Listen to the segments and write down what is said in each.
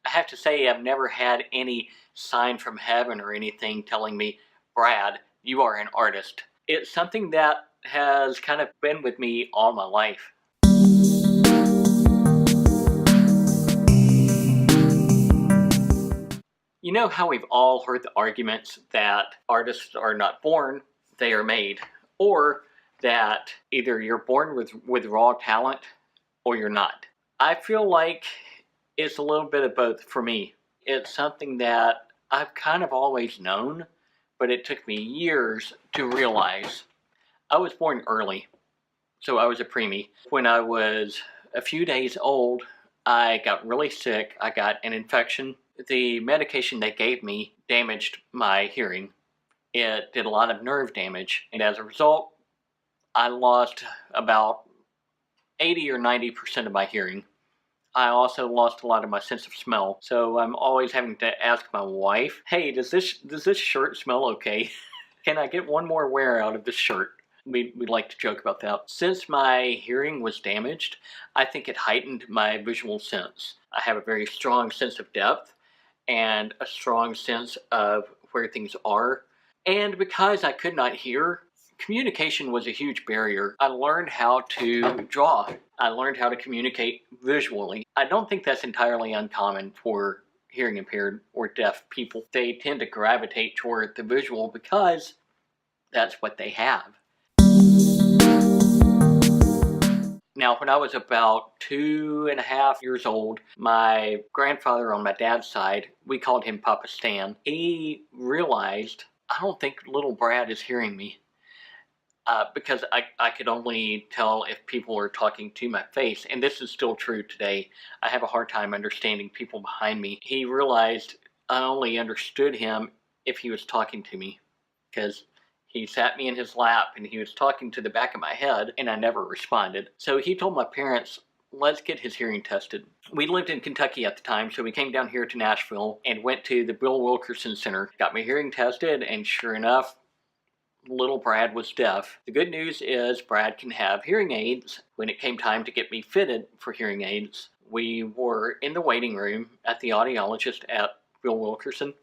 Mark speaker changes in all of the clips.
Speaker 1: I have to say I've never had any sign from heaven or anything telling me, Brad, you are an artist. It's something that has kind of been with me all my life. You know how we've all heard the arguments that artists are not born, they are made, or that either you're born with raw talent or you're not. I feel like it's a little bit of both for me. It's something that I've kind of always known, but it took me years to realize. I was born early, so I was a preemie. When I was a few days old, I got really sick. I got an infection. The medication they gave me damaged my hearing. It did a lot of nerve damage, and as a result, I lost about 80 or 90% of my hearing. I also lost a lot of my sense of smell, so I'm always having to ask my wife, hey, does this shirt smell okay? Can I get one more wear out of this shirt? We like to joke about that. Since my hearing was damaged, I think it heightened my visual sense. I have a very strong sense of depth and a strong sense of where things are. And because I could not hear, communication was a huge barrier. I learned how to draw. I learned how to communicate visually. I don't think that's entirely uncommon for hearing impaired or deaf people. They tend to gravitate toward the visual because that's what they have. Now, when I was about 2.5 years old, my grandfather on my dad's side, we called him Papa Stan, he realized, I don't think little Brad is hearing me. Because I could only tell if people were talking to my face, and this is still true today. I have a hard time understanding people behind me. He realized I only understood him if he was talking to me, because he sat me in his lap and he was talking to the back of my head, and I never responded. So he told my parents, let's get his hearing tested. We lived in Kentucky at the time, so we came down here to Nashville and went to the Bill Wilkerson Center, got my hearing tested, and sure enough, little Brad was deaf. The good news is Brad can have hearing aids. When it came time to get me fitted for hearing aids, we were in the waiting room at the audiologist at Bill Wilkerson.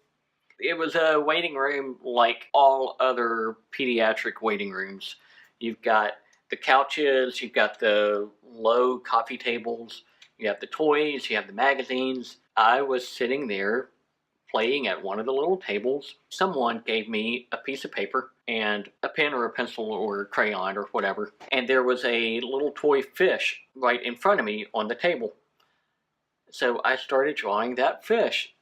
Speaker 1: It was a waiting room like all other pediatric waiting rooms. You've got the couches, you've got the low coffee tables, you have the toys, you have the magazines. I was sitting there playing at one of the little tables. Someone gave me a piece of paper and a pen or a pencil or a crayon or whatever, and there was a little toy fish right in front of me on the table. So I started drawing that fish.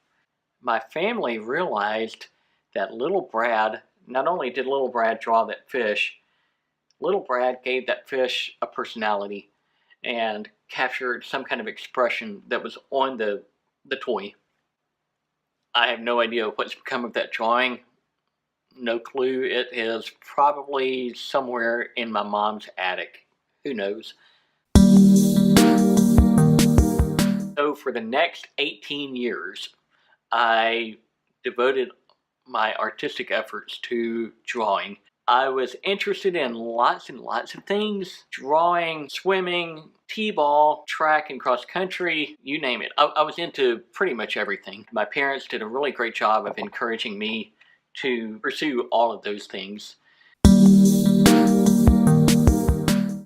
Speaker 1: My family realized that little Brad, not only did little Brad draw that fish, little Brad gave that fish a personality and captured some kind of expression that was on the toy. I have no idea what's become of that drawing. No clue. It is probably somewhere in my mom's attic. Who knows? So for the next 18 years, I devoted my artistic efforts to drawing. I was interested in lots and lots of things. Drawing, swimming, t-ball, track and cross country, you name it. I was into pretty much everything. My parents did a really great job of encouraging me to pursue all of those things.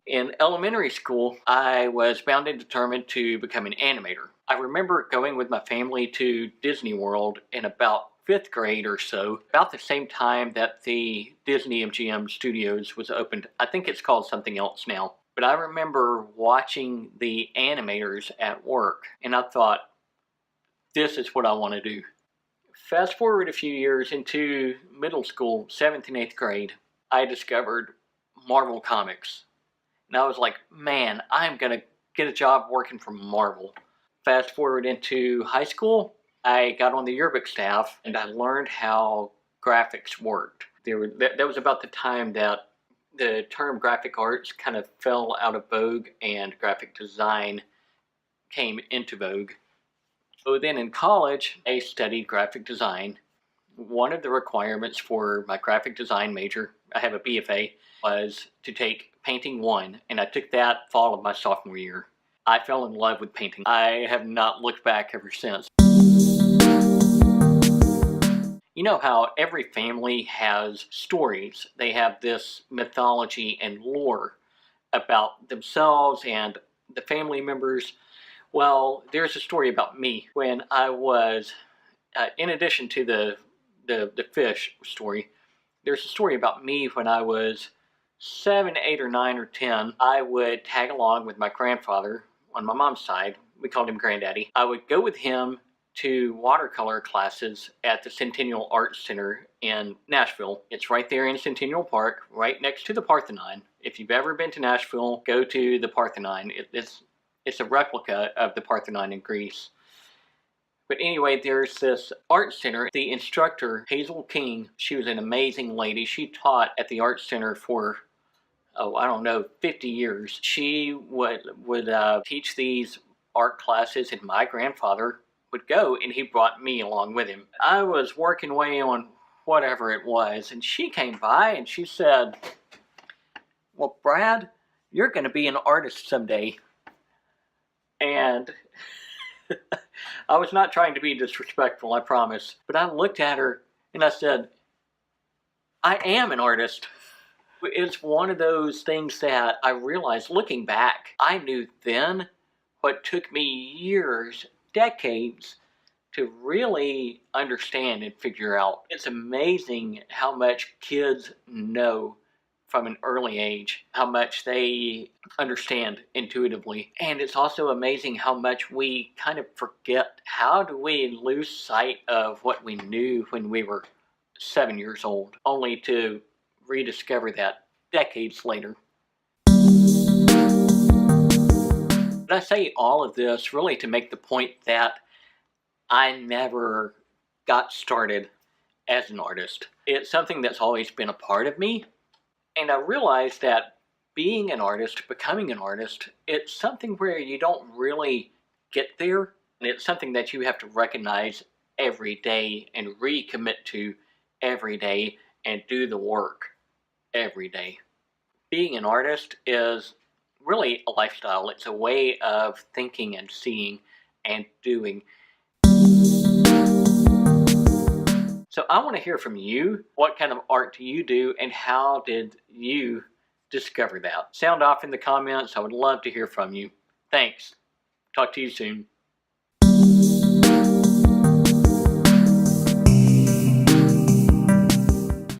Speaker 1: In elementary school, I was bound and determined to become an animator. I remember going with my family to Disney World in about 5th grade or so, about the same time that the Disney MGM Studios was opened. I think it's called something else now. But I remember watching the animators at work, and I thought, this is what I want to do. Fast forward a few years into middle school, 7th and 8th grade, I discovered Marvel Comics. And I was like, man, I'm going to get a job working for Marvel. Fast forward into high school, I got on the yearbook staff and I learned how graphics worked. That was about the time that the term graphic arts kind of fell out of vogue and graphic design came into vogue. So then in college, I studied graphic design. One of the requirements for my graphic design major, I have a BFA, was to take Painting 1, and I took that fall of my sophomore year. I fell in love with painting. I have not looked back ever since. You know how every family has stories. They have this mythology and lore about themselves and the family members. Well, there's a story about me when I was, in addition to the fish story, there's a story about me when I was 7, 8, or 9, or 10. I would tag along with my grandfather on my mom's side. We called him Granddaddy. I would go with him to watercolor classes at the Centennial Arts Center in Nashville. It's right there in Centennial Park, right next to the Parthenon. If you've ever been to Nashville, go to the Parthenon. It's a replica of the Parthenon in Greece. But anyway, there's this art center. The instructor, Hazel King, she was an amazing lady. She taught at the art center for, I don't know, 50 years. She would teach these art classes, and my grandfather would go, and he brought me along with him. I was working away on whatever it was, and she came by and she said, "Well, Brad, you're going to be an artist someday." And I was not trying to be disrespectful, I promise. But I looked at her and I said, "I am an artist." It's one of those things that I realized looking back, I knew then what took me years, decades, to really understand and figure out. It's amazing how much kids know from an early age, how much they understand intuitively. And it's also amazing how much we kind of forget. How do we lose sight of what we knew when we were 7 years old, only to rediscover that decades later? But I say all of this really to make the point that I never got started as an artist. It's something that's always been a part of me. And I realized that being an artist, becoming an artist, it's something where you don't really get there. And it's something that you have to recognize every day and recommit to every day and do the work every day. Being an artist is really a lifestyle. It's a way of thinking and seeing and doing. So I want to hear from you. What kind of art do you do, and how did you discover that? Sound off in the comments. I would love to hear from you. Thanks. Talk to you soon.